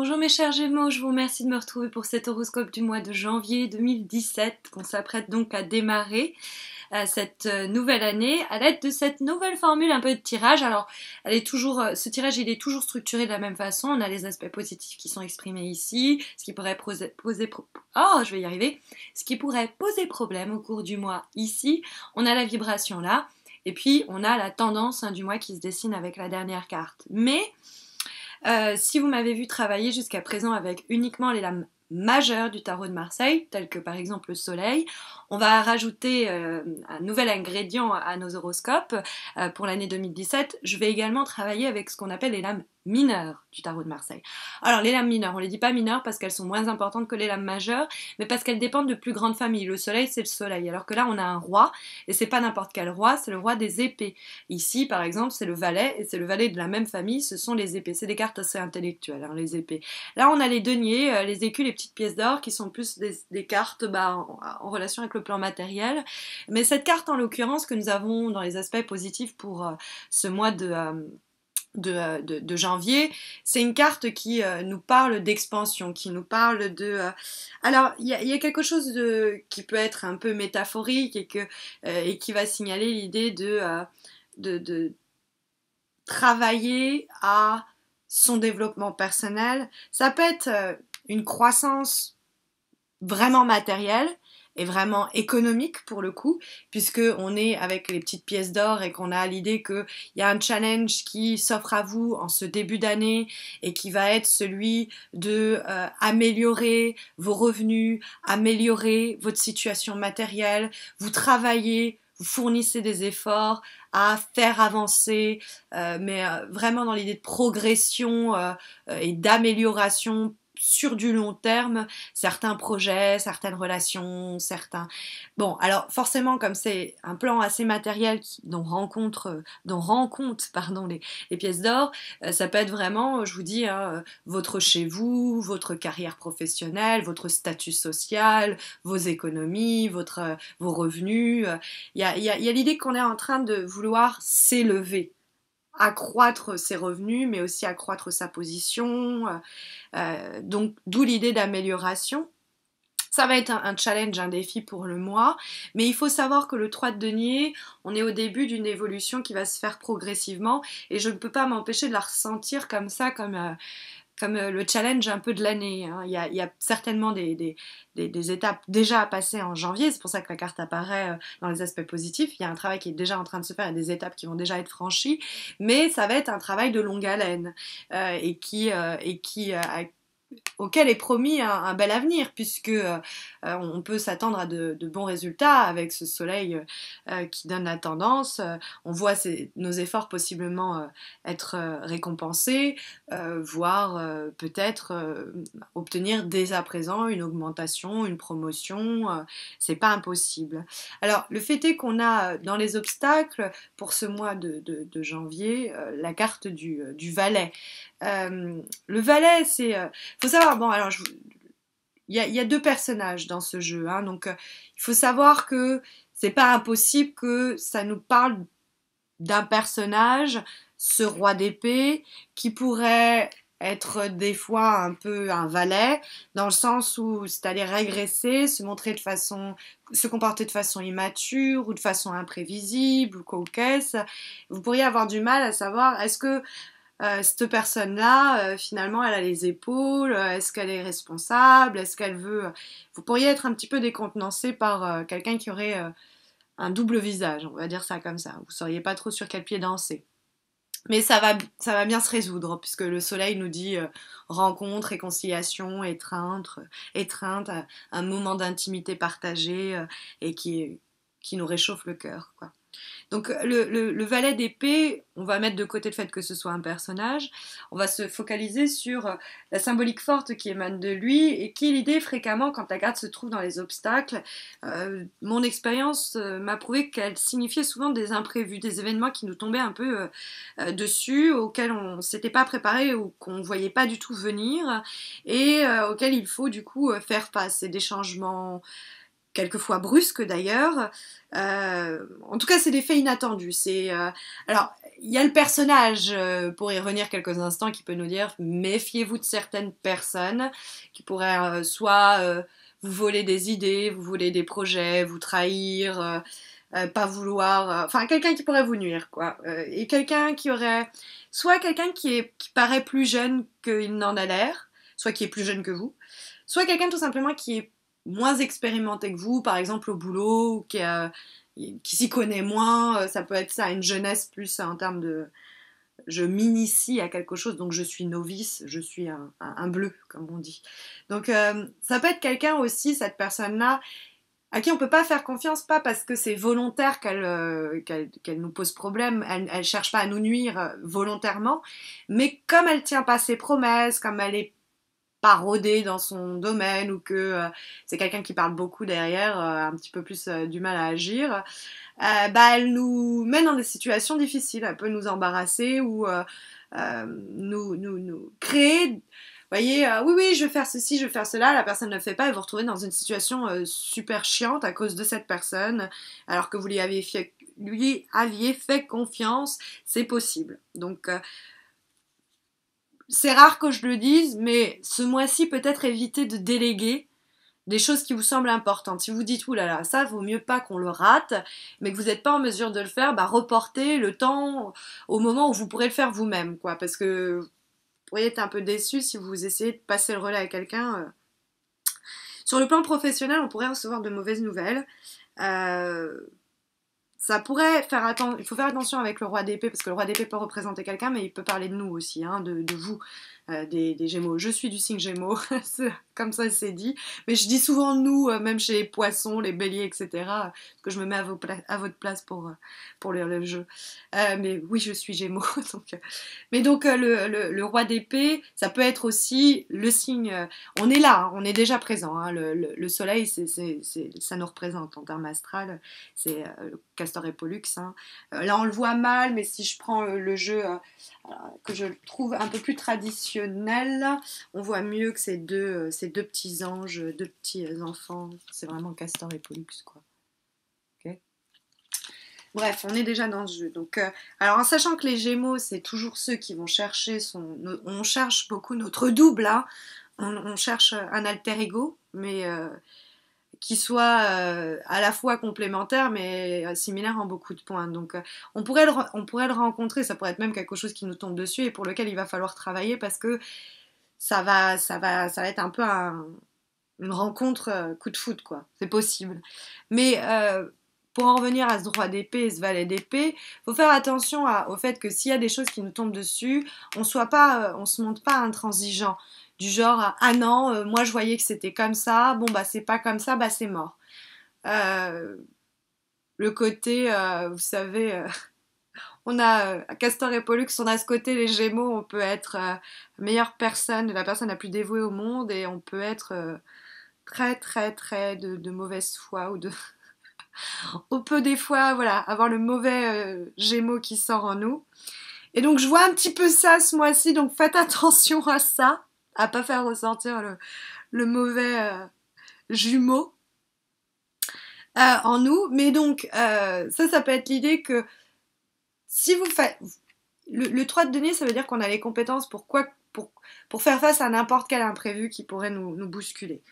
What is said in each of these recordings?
Bonjour mes chers Gémeaux, je vous remercie de me retrouver pour cet horoscope du mois de janvier 2017 qu'on s'apprête donc à démarrer cette nouvelle année à l'aide de cette nouvelle formule un peu de tirage. Alors, ce tirage il est toujours structuré de la même façon. On a les aspects positifs qui sont exprimés ici, ce qui pourrait ce qui pourrait poser problème au cours du mois ici. On a la vibration là, et puis on a la tendance du mois qui se dessine avec la dernière carte. Mais si vous m'avez vu travailler jusqu'à présent avec uniquement les lames majeures du tarot de Marseille, telles que par exemple le soleil, on va rajouter un nouvel ingrédient à nos horoscopes pour l'année 2017. Je vais également travailler avec ce qu'on appelle les lames mineures du tarot de Marseille. Alors les lames mineures, on les dit pas mineures parce qu'elles sont moins importantes que les lames majeures, mais parce qu'elles dépendent de plus grandes familles. Le soleil c'est le soleil, alors que là on a un roi, et c'est pas n'importe quel roi, c'est le roi des épées. Ici par exemple c'est le valet, et c'est le valet de la même famille, ce sont les épées. C'est des cartes assez intellectuelles, les épées. Là on a les deniers, les écus, les petites pièces d'or qui sont plus des cartes en relation avec le plan matériel. Mais cette carte en l'occurrence que nous avons dans les aspects positifs pour ce mois de janvier, c'est une carte qui nous parle d'expansion, qui nous parle de... Alors, il y a quelque chose qui peut être un peu métaphorique et qui va signaler l'idée de travailler à son développement personnel. Ça peut être une croissance vraiment matérielle et vraiment économique pour le coup, puisque on est avec les petites pièces d'or et qu'on a l'idée qu'il y a un challenge qui s'offre à vous en ce début d'année et qui va être celui de améliorer vos revenus, améliorer votre situation matérielle, vous travaillez, vous fournissez des efforts à faire avancer, mais vraiment dans l'idée de progression et d'amélioration sur du long terme, certains projets, certaines relations, certains... Bon, alors forcément, comme c'est un plan assez matériel dont rencontre pardon, les pièces d'or, ça peut être vraiment, je vous dis, votre chez vous, votre carrière professionnelle, votre statut social, vos économies, vos revenus. Il y a l'idée qu'on est en train de vouloir s'élever, accroître ses revenus, mais aussi accroître sa position. Donc, d'où l'idée d'amélioration. Ça va être un challenge, un défi pour le mois, mais il faut savoir que le 3 de denier, on est au début d'une évolution qui va se faire progressivement, et je ne peux pas m'empêcher de la ressentir comme ça, comme le challenge un peu de l'année. Il y a certainement des étapes déjà à passer en janvier, c'est pour ça que la carte apparaît dans les aspects positifs. Il y a un travail qui est déjà en train de se faire, il y a des étapes qui vont déjà être franchies, mais ça va être un travail de longue haleine auquel est promis un bel avenir, puisque on peut s'attendre à de bons résultats avec ce soleil qui donne la tendance. On voit nos efforts possiblement être récompensés, voire peut-être obtenir dès à présent une augmentation, une promotion. C'est pas impossible. Alors, le fait est qu'on a dans les obstacles pour ce mois de janvier la carte du valet. Le valet, faut savoir, bon, alors, il y a deux personnages dans ce jeu, donc il faut savoir que c'est pas impossible que ça nous parle d'un personnage, ce roi d'épée, qui pourrait être des fois un peu un valet, dans le sens où c'est aller régresser, se comporter de façon immature ou de façon imprévisible ou coquesse. Vous pourriez avoir du mal à savoir, est-ce que cette personne-là, finalement, elle a les épaules, est-ce qu'elle est responsable, est-ce qu'elle veut... Vous pourriez être un petit peu décontenancé par quelqu'un qui aurait un double visage, on va dire ça comme ça. Vous ne sauriez pas trop sur quel pied danser. Mais ça va bien se résoudre, puisque le soleil nous dit rencontre, réconciliation, étreinte, un moment d'intimité partagée et qui nous réchauffe le cœur, quoi. Donc le valet d'épée, on va mettre de côté le fait que ce soit un personnage, on va se focaliser sur la symbolique forte qui émane de lui et qui est l'idée fréquemment quand la carte se trouve dans les obstacles. Mon expérience m'a prouvé qu'elle signifiait souvent des imprévus, des événements qui nous tombaient un peu dessus, auxquels on ne s'était pas préparé ou qu'on ne voyait pas du tout venir et auxquels il faut du coup faire face. C'est des changements quelquefois brusques d'ailleurs. En tout cas, c'est des faits inattendus. Alors, il y a le personnage, pour y revenir quelques instants, qui peut nous dire méfiez-vous de certaines personnes qui pourraient soit vous voler des idées, vous voler des projets, vous trahir, pas vouloir, enfin quelqu'un qui pourrait vous nuire, quoi. Et quelqu'un qui aurait, soit quelqu'un qui paraît plus jeune qu'il n'en a l'air, soit qui est plus jeune que vous, soit quelqu'un tout simplement qui est moins expérimenté que vous, par exemple au boulot, ou qui s'y connaît moins, ça peut être ça, une jeunesse plus en termes de je m'initie à quelque chose, donc je suis novice, je suis un bleu, comme on dit. Donc ça peut être quelqu'un aussi, cette personne-là, à qui on peut pas faire confiance, pas parce que c'est volontaire qu'elle nous pose problème, elle cherche pas à nous nuire volontairement, mais comme elle tient pas ses promesses, comme elle est pas rodée dans son domaine, ou que c'est quelqu'un qui parle beaucoup derrière, un petit peu plus du mal à agir, bah, elle nous met dans des situations difficiles, elle peut nous embarrasser ou nous créer, vous voyez, oui, oui, je vais faire ceci, je vais faire cela, la personne ne le fait pas, et vous vous retrouvez dans une situation super chiante à cause de cette personne, alors que vous lui aviez fait confiance, c'est possible. Donc, c'est rare que je le dise, mais ce mois-ci, peut-être évitez de déléguer des choses qui vous semblent importantes. Si vous dites, oulala, ça vaut mieux pas qu'on le rate, mais que vous n'êtes pas en mesure de le faire, bah reportez le temps au moment où vous pourrez le faire vous-même, quoi. Parce que vous pourriez être un peu déçu si vous essayez de passer le relais à quelqu'un. Sur le plan professionnel, on pourrait recevoir de mauvaises nouvelles. Ça pourrait faire attention, il faut faire attention avec le roi d'épée, parce que le roi d'épée peut représenter quelqu'un, mais il peut parler de nous aussi, hein, de vous, des Gémeaux. Je suis du signe Gémeaux, comme ça c'est dit, mais je dis souvent nous, même chez les poissons, les béliers, etc., parce que je me mets à votre place pour lire le jeu. Mais oui, je suis Gémeaux. Donc, mais donc le roi d'épée, ça peut être aussi le signe, on est là, hein, on est déjà présent, hein, le soleil, ça nous représente en termes astral, c'est Castor et Pollux. Hein. Là, on le voit mal, mais si je prends le jeu que je trouve un peu plus traditionnel, on voit mieux que ces deux petits anges, deux petits enfants. C'est vraiment Castor et Pollux, quoi. Okay. Bref, on est déjà dans le jeu. Donc, alors, en sachant que les Gémeaux, c'est toujours ceux qui vont chercher on cherche beaucoup notre double, hein. On cherche un alter ego, mais qui soit à la fois complémentaire mais similaire en beaucoup de points. Donc on pourrait le rencontrer, ça pourrait être même quelque chose qui nous tombe dessus et pour lequel il va falloir travailler parce que ça va être un peu une rencontre coup de foudre, quoi. C'est possible. Mais pour en revenir à ce droit d'épée et ce valet d'épée, faut faire attention au fait que s'il y a des choses qui nous tombent dessus, on se montre pas intransigeant. Du genre, ah non, moi je voyais que c'était comme ça, bon bah c'est pas comme ça, bah c'est mort. Le côté, vous savez, on a Castor et Pollux, on a ce côté, les Gémeaux, on peut être la meilleure personne, la personne la plus dévouée au monde, et on peut être très très très de mauvaise foi, ou de... on peut des fois, voilà, avoir le mauvais Gémeaux qui sort en nous. Et donc je vois un petit peu ça ce mois-ci, donc faites attention à ça, à pas faire ressortir le mauvais jumeau en nous. Mais donc ça peut être l'idée que si vous faites le 3 de denier, ça veut dire qu'on a les compétences pour faire face à n'importe quel imprévu qui pourrait nous bousculer.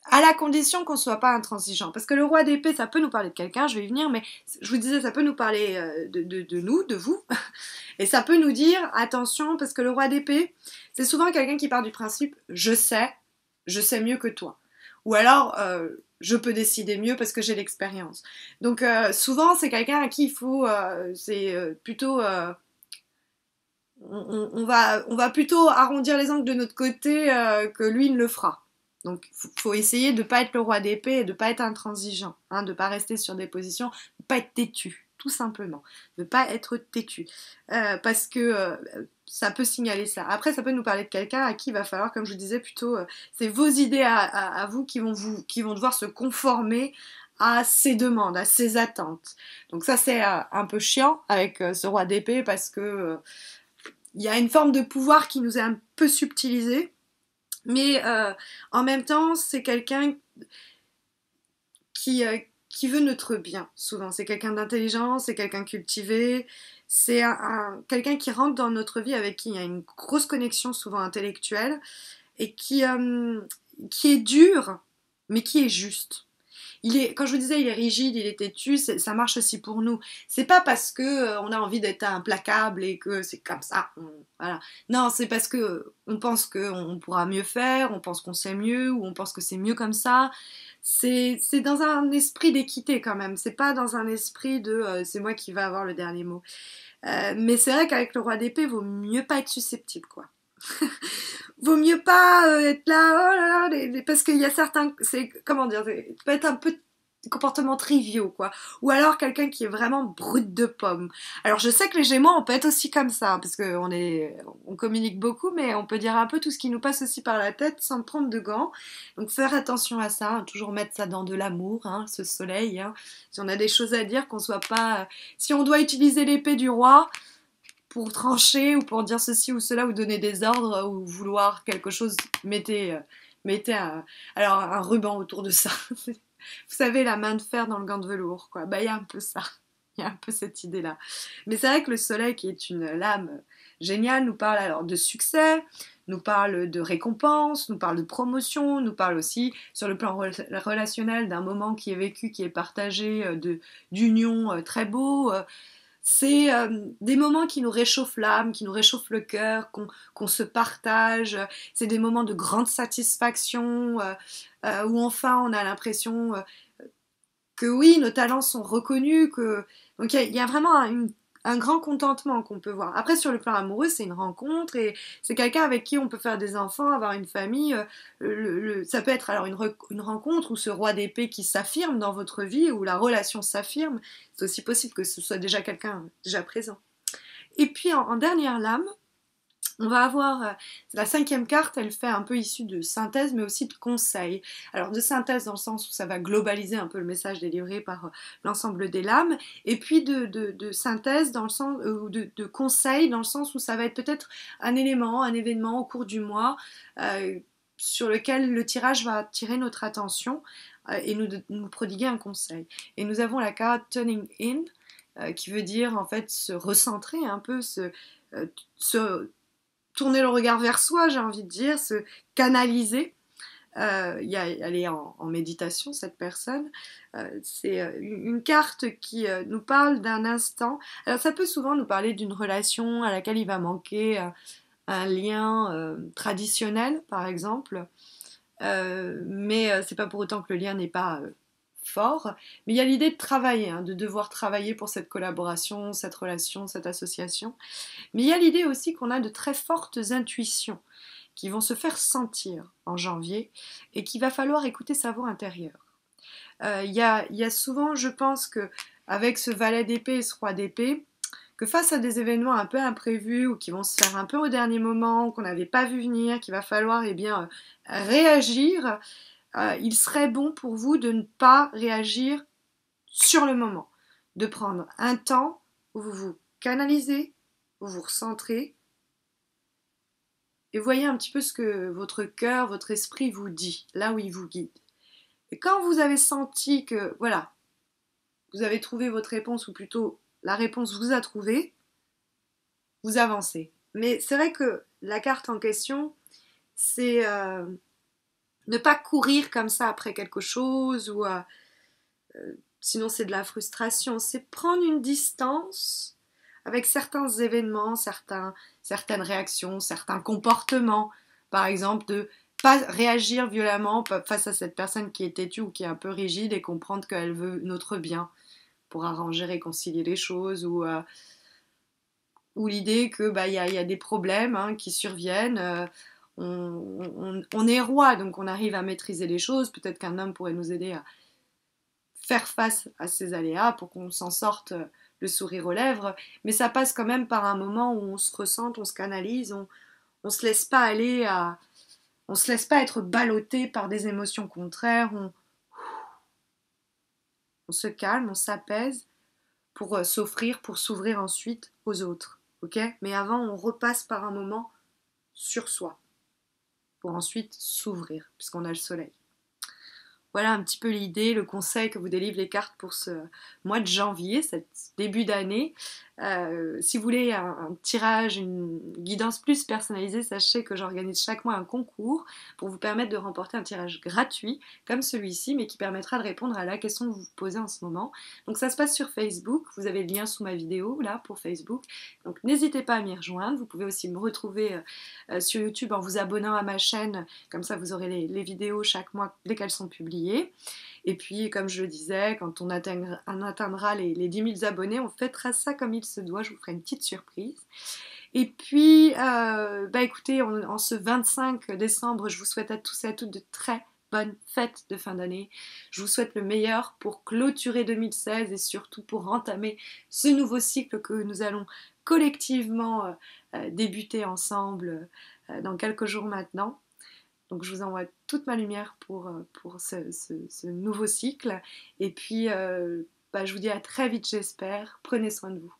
À la condition qu'on ne soit pas intransigeant. Parce que le roi d'épée, ça peut nous parler de quelqu'un, je vais y venir, mais je vous disais, ça peut nous parler de nous, de vous. Et ça peut nous dire, attention, parce que le roi d'épée, c'est souvent quelqu'un qui part du principe, je sais mieux que toi. Ou alors, je peux décider mieux parce que j'ai l'expérience. Donc, souvent, c'est quelqu'un à qui il faut, plutôt... on va plutôt arrondir les angles de notre côté que lui ne le fera. Donc, faut essayer de ne pas être le roi d'épée et de ne pas être intransigeant, hein, de ne pas rester sur des positions, de ne pas être têtu, tout simplement, de ne pas être têtu, parce que ça peut signaler ça. Après, ça peut nous parler de quelqu'un à qui il va falloir, comme je vous disais plutôt, c'est vos idées à vous qui vont devoir se conformer à ses demandes, à ses attentes. Donc ça, c'est un peu chiant avec ce roi d'épée parce que il y a une forme de pouvoir qui nous est un peu subtilisée. Mais en même temps, c'est quelqu'un qui, qui veut notre bien, souvent. C'est quelqu'un d'intelligent, c'est quelqu'un cultivé, c'est quelqu'un qui rentre dans notre vie avec qui il y a une grosse connexion, souvent intellectuelle, et qui est dur, mais qui est juste. Quand je vous disais, il est rigide, il est têtu, ça marche aussi pour nous. C'est pas parce que on a envie d'être implacable et que c'est comme ça. Voilà. Non, c'est parce que on pense qu'on pourra mieux faire, on pense qu'on sait mieux, ou on pense que c'est mieux comme ça. C'est dans un esprit d'équité quand même. C'est pas dans un esprit de c'est moi qui va avoir le dernier mot. Mais c'est vrai qu'avec le roi d'épée, vaut mieux pas être susceptible, quoi. Vaut mieux pas être là, oh là là, parce qu'il y a certains, c'est comment dire, peut être un peu des comportements triviaux, quoi. Ou alors quelqu'un qui est vraiment brut de pomme. Alors je sais que les Gémeaux, on peut être aussi comme ça, parce on communique beaucoup, mais on peut dire un peu tout ce qui nous passe aussi par la tête sans prendre de gants. Donc faire attention à ça, hein, toujours mettre ça dans de l'amour, hein, ce soleil. Hein. Si on a des choses à dire, qu'on soit pas, si on doit utiliser l'épée du roi pour trancher ou pour dire ceci ou cela ou donner des ordres ou vouloir quelque chose, mettez alors un ruban autour de ça. Vous savez, la main de fer dans le gant de velours, quoi. Bah, il y a un peu ça. Il y a un peu cette idée-là. Mais c'est vrai que le soleil, qui est une lame géniale, nous parle alors de succès, nous parle de récompense, nous parle de promotion, nous parle aussi sur le plan relationnel d'un moment qui est vécu, qui est partagé, d'union très beau. C'est des moments qui nous réchauffent l'âme, qui nous réchauffent le cœur, qu'on se partage. C'est des moments de grande satisfaction où enfin on a l'impression que oui, nos talents sont reconnus. Donc il y a vraiment un grand contentement qu'on peut voir. Après, sur le plan amoureux, c'est une rencontre et c'est quelqu'un avec qui on peut faire des enfants, avoir une famille. Ça peut être alors une rencontre ou ce roi d'épée qui s'affirme dans votre vie, ou la relation s'affirme. C'est aussi possible que ce soit déjà quelqu'un déjà présent. Et puis en dernière lame, on va avoir la cinquième carte, elle fait un peu issue de synthèse, mais aussi de conseil. Alors de synthèse dans le sens où ça va globaliser un peu le message délivré par l'ensemble des lames, et puis de synthèse dans le sens ou de conseil dans le sens où ça va être peut-être un élément, un événement au cours du mois sur lequel le tirage va attirer notre attention et nous prodiguer un conseil. Et nous avons la carte Turning In, qui veut dire en fait se recentrer un peu, se tourner le regard vers soi, j'ai envie de dire, se canaliser. Elle est en méditation, cette personne. C'est une carte qui nous parle d'un instant. Alors ça peut souvent nous parler d'une relation à laquelle il va manquer un lien traditionnel, par exemple. Mais c'est pas pour autant que le lien n'est pas fort. Mais il y a l'idée de travailler, hein, de devoir travailler pour cette collaboration, cette relation, cette association. Mais il y a l'idée aussi qu'on a de très fortes intuitions qui vont se faire sentir en janvier et qu'il va falloir écouter sa voix intérieure. Il y a souvent, je pense que avec ce valet d'épée et ce roi d'épée, que face à des événements un peu imprévus ou qui vont se faire un peu au dernier moment, qu'on n'avait pas vu venir, qu'il va falloir réagir, il serait bon pour vous de ne pas réagir sur le moment, de prendre un temps où vous vous canalisez, vous vous recentrez et voyez un petit peu ce que votre cœur, votre esprit vous dit, là où il vous guide. Et quand vous avez senti que, voilà, vous avez trouvé votre réponse, ou plutôt la réponse vous a trouvé, vous avancez. Mais c'est vrai que la carte en question, c'est ne pas courir comme ça après quelque chose, ou sinon c'est de la frustration. C'est prendre une distance avec certains événements, certaines réactions, certains comportements. Par exemple, de pas réagir violemment face à cette personne qui est têtue ou qui est un peu rigide et comprendre qu'elle veut notre bien pour arranger, réconcilier les choses, ou l'idée que y a des problèmes hein, qui surviennent. On est roi, donc on arrive à maîtriser les choses. Peut-être qu'un homme pourrait nous aider à faire face à ces aléas pour qu'on s'en sorte le sourire aux lèvres. Mais ça passe quand même par un moment où on se ressente, on se canalise, on se laisse pas aller on se laisse pas être ballotté par des émotions contraires. On se calme, on s'apaise pour s'offrir, pour s'ouvrir ensuite aux autres. Ok. Mais avant, on repasse par un moment sur soi. pour ensuite s'ouvrir, puisqu'on a le soleil. Voilà un petit peu l'idée, le conseil que vous délivrent les cartes pour ce mois de janvier, cet début d'année. Si vous voulez un tirage, une guidance plus personnalisée, sachez que j'organise chaque mois un concours pour vous permettre de remporter un tirage gratuit comme celui-ci, mais qui permettra de répondre à la question que vous vous posez en ce moment. Donc ça se passe sur Facebook, vous avez le lien sous ma vidéo là pour Facebook. Donc n'hésitez pas à m'y rejoindre. Vous pouvez aussi me retrouver sur YouTube en vous abonnant à ma chaîne, comme ça vous aurez les vidéos chaque mois dès qu'elles sont publiées. Et puis, comme je le disais, quand on atteindra les 10 000 abonnés, on fêtera ça comme il se doit. Je vous ferai une petite surprise. Et puis, écoutez, en ce 25 décembre, je vous souhaite à tous et à toutes de très bonnes fêtes de fin d'année. Je vous souhaite le meilleur pour clôturer 2016 et surtout pour entamer ce nouveau cycle que nous allons collectivement débuter ensemble dans quelques jours maintenant. Donc je vous envoie toute ma lumière pour ce nouveau cycle. Et puis je vous dis à très vite j'espère. Prenez soin de vous.